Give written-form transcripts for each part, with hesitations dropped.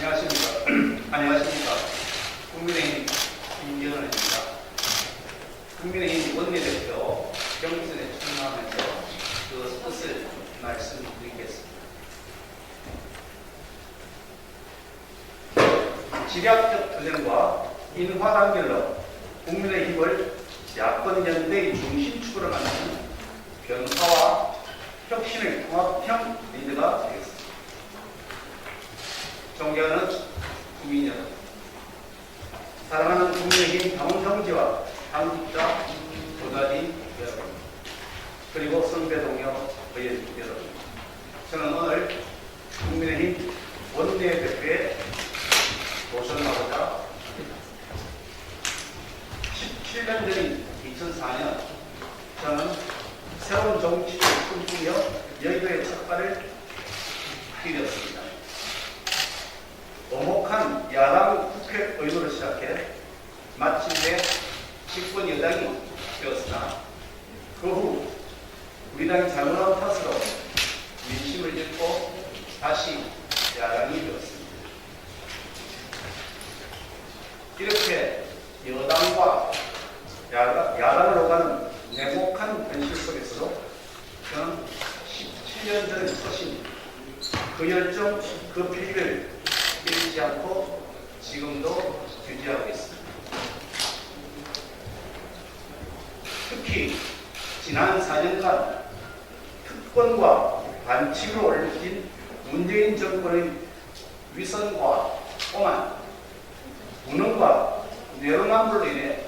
안녕하십니까. 안녕하십니까. 국민의힘 김경원입니다. 국민의힘 원내대표 경선에 출마하면서 그 뜻을 말씀드리겠습니다. 지략적 투쟁과 인화단결로 국민의힘을 야권 연대의 중심축으로 만드는 변화와 혁신의 통합형 리더가 되겠습니다. 존경하는 국민 여러분, 사랑하는 국민의힘 당원 동지와 당직자 조단위 여러분, 그리고 선배 동료 의원 여러분, 저는 오늘 국민의힘 원내대표에 도전하고자 17년 전인 2004년 저는 새로운 정치를 꿈꾸며 여의도의 첫발을 디뎠습니다. 오목한 야당 국회의원으로 시작해 마침내 집권 여당이 되었으나 그 후 우리 당이 잘못한 탓으로 민심을 잃고 다시 야당이 되었습니다. 이렇게 여당과 야당을 오가는 냉혹한 현실 속에서도 저는 17년 전에 서신 그 열정, 그 필기를 잃지 않고 지금도 유지하고 있습니다. 특히 지난 4년간 특권과 반칙으로 올려진 문재인 정권의 위선과 오만, 무능과 내로남불로 인해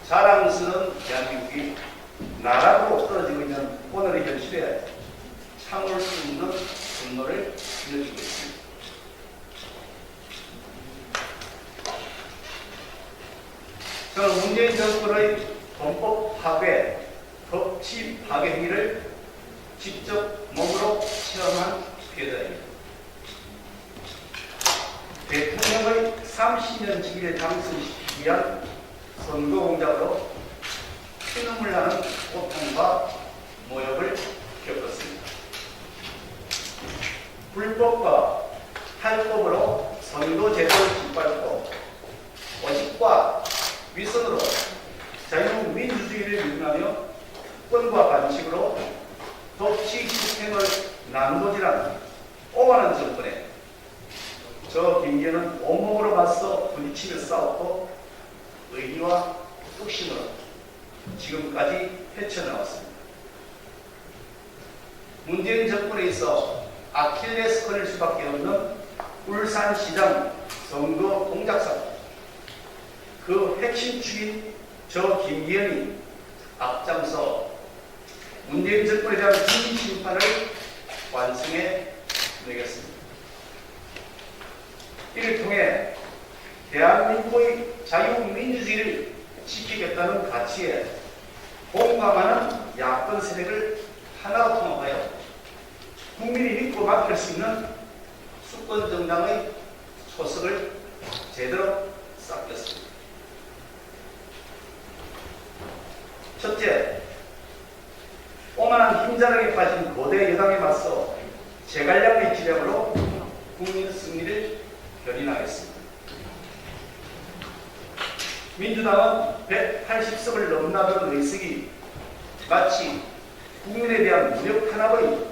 자랑스러운 대한민국이 나락으로 떨어지고 있는 오늘의 현실에 참을 수 없는 분노를 느끼고 있습니다. 저는 문재인 정권의 헌법 파괴, 법치 파괴 행위를 직접 몸으로 체험한 피해자입니다. 대통령의 30년 직위를 당선시키기 위한 선거 공작으로 피눈물 나는 고통과 모욕을 겪었습니다. 불법과 탈법으로 선거제도를 짓밟고 오직과 위선으로 자유민주주의를 유린하며 특권과 반칙으로 법치 시스템을 난도질한 오만한 정권에 저 김기현은 온몸으로 맞서 부딪히며 싸웠고 의리와 뚝심으로 지금까지 헤쳐나왔습니다. 문재인 정권에 있어 아킬레스건일 수밖에 없는 울산시장 선거 공작 사건, 그 핵심 축인 저 김기현이 앞장서 문재인 정권에 대한 진위 심판을 완성해 내겠습니다. 이를 통해 대한민국의 자유민주주의를 지키겠다는 가치에 공감하는 야권 세력을 하나로 통합하여 국민이 믿고 맡길 수 있는 수권 정당의 초석을 제대로 쌓겠습니다. 첫째, 오만한 힘자랑에 빠진 고대 여당에 맞서 제갈량의 지략으로 국민 승리를 견인하겠습니다. 민주당은 180석을 넘나드는 의석이 마치 국민에 대한 무력 탄압의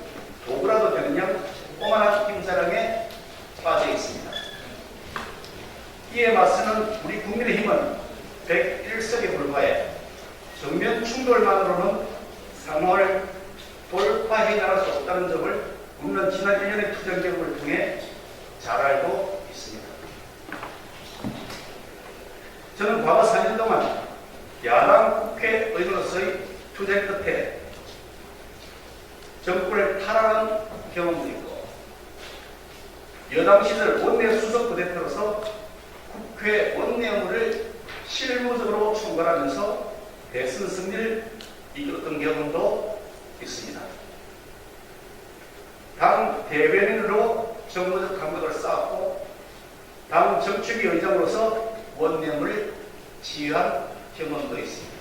도구라도 되는 양 오만한 힘자랑에 빠져 있습니다. 이에 맞서는 우리 국민의힘은 101석에 불과해 정면 충돌만으로는 상황을 돌파해 나갈 수 없다는 점을 우리는 지난 1년의 투쟁 경험을 통해 잘 알고 있습니다. 저는 과거 4년 동안 야당 국회의원으로서의 투쟁 끝에 정권을 탈환한 경험도 있고 여당 시절 원내 수석 부대표로서 국회 원내 업무를 실무적으로 총괄하면서 대선 승리를 이끌었던 경험도 있습니다. 당 대변인으로 정무적 감각을 쌓았고 당 정책위 의장으로서 원내업무를 지휘한 경험도 있습니다.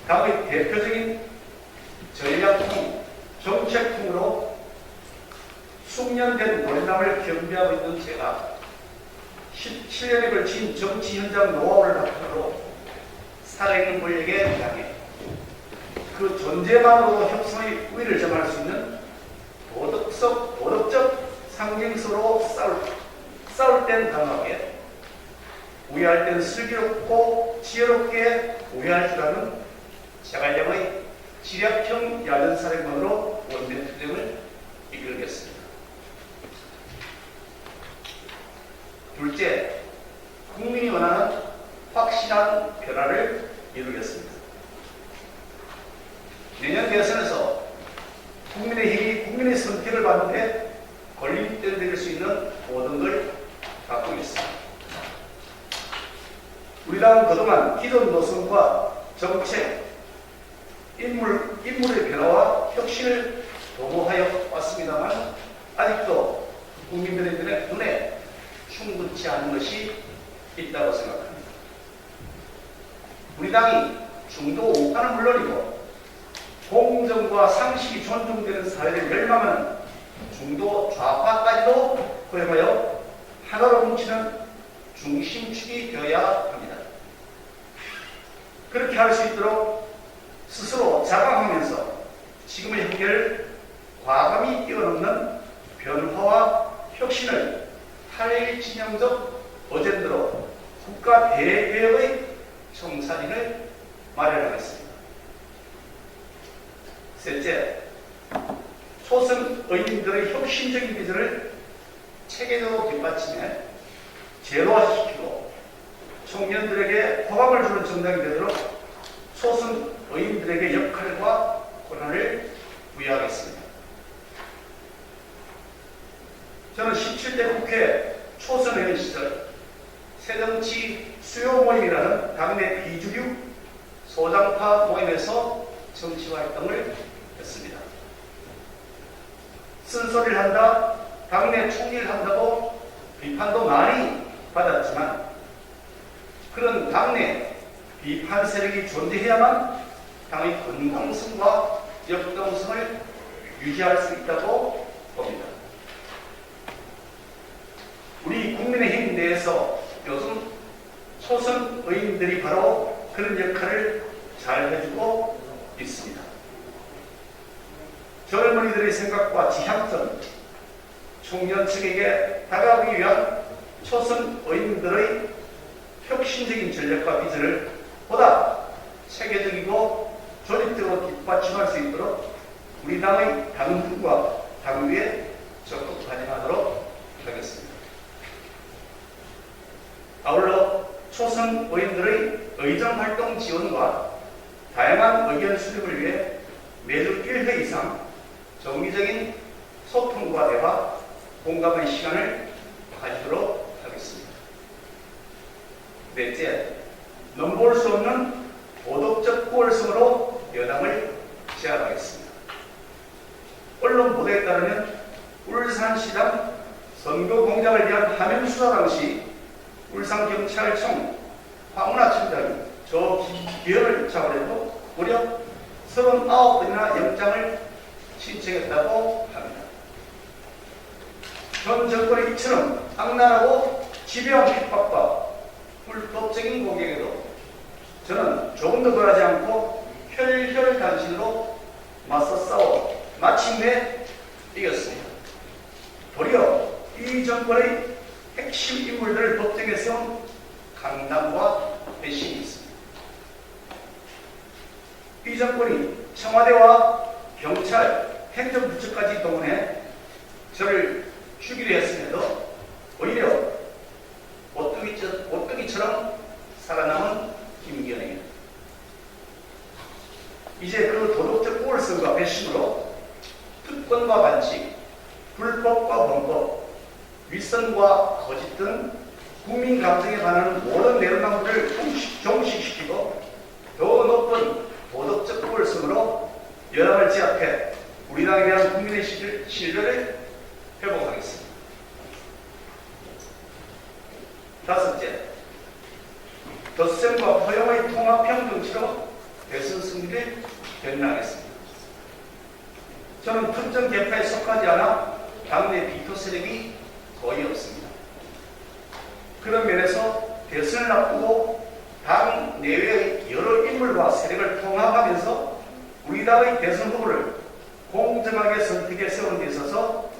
당의 대표적인 전략통, 정책통으로 숙련된 원남을 겸비하고 있는 제가 17년에 걸친 정치 현장 노하우를 바탕으로 살아있는 권력에 향해 그 존재만으로도 협상의 우위를 점할 수 있는 도덕적 상징서로 싸울 땐 강하게, 우회할 땐 슬기롭고 지혜롭게 우회할 줄 아는 제갈량의 지략형 야전사령관으로 원내투쟁을 이끌겠습니다. 둘째, 국민이 원하는 확실한 변화를 이루겠습니다. 내년 대선에서 국민의힘이 국민의 선택을 받는데 걸림돌이 될 수 있는 모든 걸 갖고 있습니다. 우리 당은 그동안 기존 노선과 정책, 인물의 변화와 혁신을 도모하여 왔습니다만 아직도 국민들의 눈에 충분치 않은 것이 있다고 생각합니다. 우리 당이 중도 우파는 물론이고 공정과 상식이 존중되는 사회를 멸망하는 중도 좌파까지도 포함하여 하나로 뭉치는 중심축이 되어야 합니다. 그렇게 할 수 있도록 스스로 자각하면서 지금의 현재를 과감히 뛰어넘는 변화와 혁신을 탈진영적 어젠더로 국가 대개혁의 청사진을 마련하겠습니다. 셋째, 초선 의원들의 혁신적인 비전을 체계적으로 뒷받침해 제도화시키고 청년들에게 호감을 주는 정당이 되도록 초선 의원들에게 역할과 권한을 부여하겠습니다. 저는 17대 국회 초선 의원 시절 새정치 수요 모임이라는 당내 비주류 소장파 모임에서 정치활동을 했습니다. 쓴소리를 한다, 당내 총리를 한다고 비판도 많이 받았지만 그런 당내 비판 세력이 존재해야만 당의 건강성과 역동성을 유지할 수 있다고 봅니다. 우리 국민의힘 내에서 요즘 초선 의원들이 바로 그런 역할을 잘 해주고 있습니다. 젊은이들의 생각과 지향점, 청년 측에게 다가가기 위한 초선 의원들의 혁신적인 전략과 비전을 보다 체계적이고 조직적으로 뒷받침할 수 있도록 우리 당의 당분과 당위에 적극 반영하도록 하겠습니다. 아울러 초선 의원들의 의정활동 지원과 다양한 의견 수립을 위해 매주 1회 이상 정기적인 소통과 대화, 공감의 시간을 가지도록 하겠습니다. 넷째, 넘볼 수 없는 도덕적 구월성으로 여당을 제안하겠습니다. 언론 보도에 따르면 울산시장 선거 공작을 위한 하명 수사 당시 울산경찰청 황운하청장이 저 기회를 잡으려고 무려 39번이나 영장을 신청했다고 합니다. 전 정권의 이처럼 악랄하고 집요한 핍박과 불법적인 공격에도 저는 조금도 덜하지 않고 혈혈단신으로 맞서 싸워 마침내 이겼습니다. 도리어 이 정권의 핵심 인물들을 법정에 세운 강단과 배신이 있습니다. 이 정권이 청와대와 경찰, 행정부처까지 동원해 저를 죽이려 했음에도 오히려 오뚜기처럼 살아남은 김기현입니다. 이제 그 도덕적 우월성과 배신으로 특권과 반칙, 불법과 범법, 윗선과 거짓 등 국민 감정에 반하는 모든 내로남불을 종식시키고 더 높은 도덕적 우월성으로 여당을 제압해 우리 당에 대한 국민의 신뢰를 회복하겠습니다. 다섯째, 덧셈과 포용의 통합형 정치로 대선 승리를 견인하겠습니다. 저는 특정 계파에 속하지 않아 당내 비토 세력이 거의 없습니다. 그런 면에서 대선을 앞두고 당 내외의 여러 인물과 세력을 통합하면서 우리 당의 대선 후보를 공정하게 선택해 세우는 데 있어서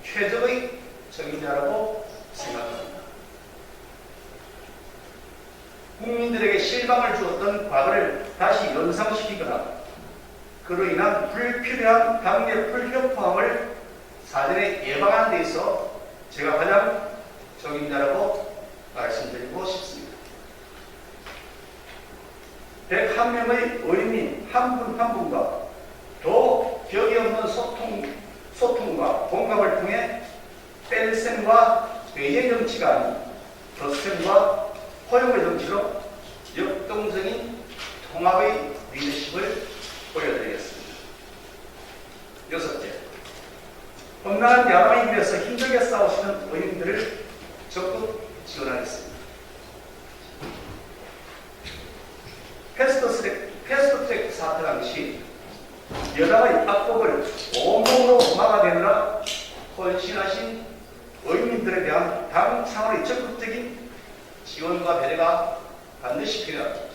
최적의 적임자라고 생각합니다. 국민들에게 실망을 주었던 과거를 다시 연상시키거나 그로 인한 불필요한 당내 불협화음을 사전에 예방하는 데 있어 제가 가장 적임자라고 말씀드리고 싶습니다. 101명의 의원님 한 분 한 분과 더 격이 없는 소통과 공감을 통해 뺀셈과 외의 정치가 아닌 덧셈과 허용의 정치로 역동적인 통합의 리더십을 보여드리겠습니다. 여섯째, 험난한 야당에 위해서 힘들게 싸우시는 의원님들을 적극 지원하겠습니다. 패스트트랙 사태 당시 여당의 악법을 온몸으로 막아내느라 헌신하신 의원님들에 대한 당 차원의 적극적인 지원과 배려가 반드시 필요합니다.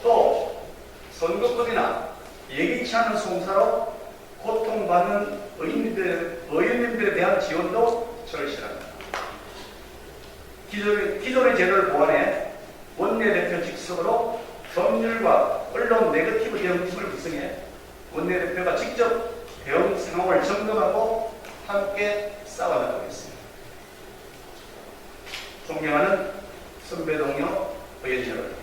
또 선거법이나 예기치 않은 송사로 고통받는 의원님들에 대한 지원도 절실합니다. 기존의 제도를 보완해 원내대표 직속으로 법률과 언론 네거티브 대응팀을 구성해 원내대표가 직접 대응 상황을 점검하고 함께 싸워나가겠습니다. 존경하는 선배 동료 의원 여러분,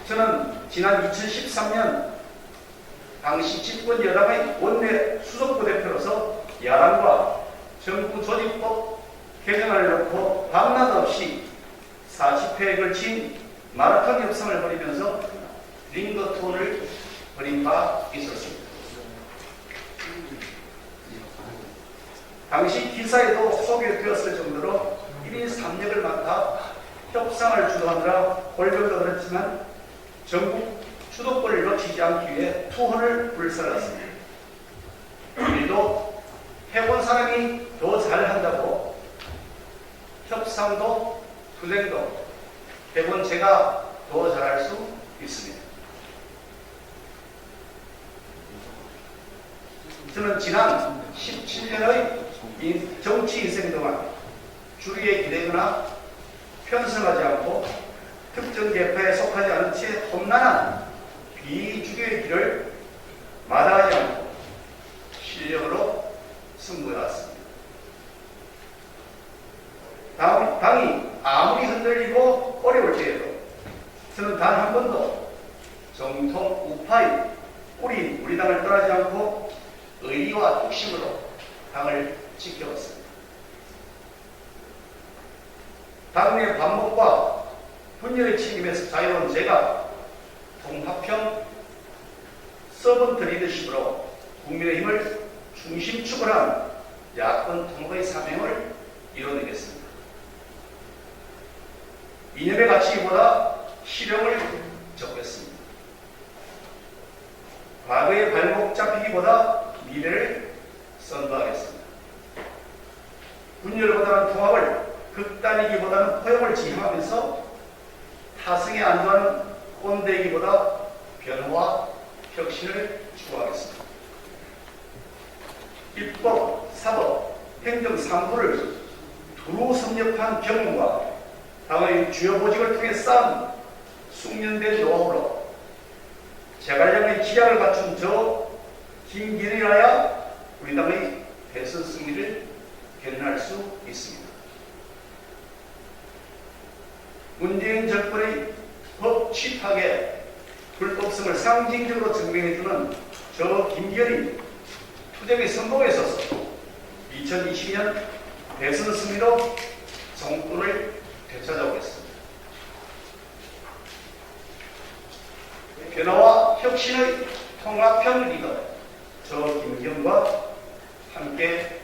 저는 지난 2013년 당시 집권 여당의 원내 수석부 대표로서 야당과 정부 조직법 개정을 놓고 밤낮 없이 40회에 걸친 마라톤 협상을 벌이면서 링거 투혼을 벌인 바 있었습니다. 당시 기사에도 소개되었을 정도로 1인 3역을 맡아 협상을 주도하느라 골병도 그렇지만 전국 주도권을 놓치지 않기 위해 투혼을 불살랐습니다. 우리도 해본 사람이 더 잘한다고 협상도 투쟁도 해본 제가 더 잘할 수 있습니다. 저는 지난 17년의 정치 인생 동안 주류에 기대거나 편성하지 않고 특정 계파에 속하지 않은 채 험난한 비주류의 길을 마다하지 않고 실력으로 승부해왔습니다. 당이 아무리 흔들리고 어려울 때에도 저는 단 한 번도 정통 우파의 우리 당을 떠나지 않고 의리와 뚝심으로 당을 지켜왔습니다. 당내 반목과 분열의 책임에서 자유로운 제가 통합형 서번트 리더십으로 국민의힘을 중심축을 한 야권 통합의 사명을 이뤄내겠습니다. 이념의 가치보다 실용을 적겠습니다. 과거의 발목 잡히기보다 미래를 선도하겠습니다. 분열보다는 통합을, 극단이기보다는 허용을 지향하면서 타성에 안주하는 꼰대이기보다 변화와 혁신을 추구하겠습니다. 입법, 사법, 행정 3부를 두루 섭렵한 경험과 당의 주요 보직을 통해 쌓은 숙련된 노하우로 제갈량의 기량을 갖춘 저 김기현이라야 우리 당의 대선 승리를 견인할 수 있습니다. 문재인 정권의 법 취탁의 불법성을 상징적으로 증명해주는 저 김기현이 투쟁의 성공에 있어서 2020년 대선 승리로 정권을 되찾아오겠습니다. 변화와 혁신의 통합형 리더 저 김기현과 함께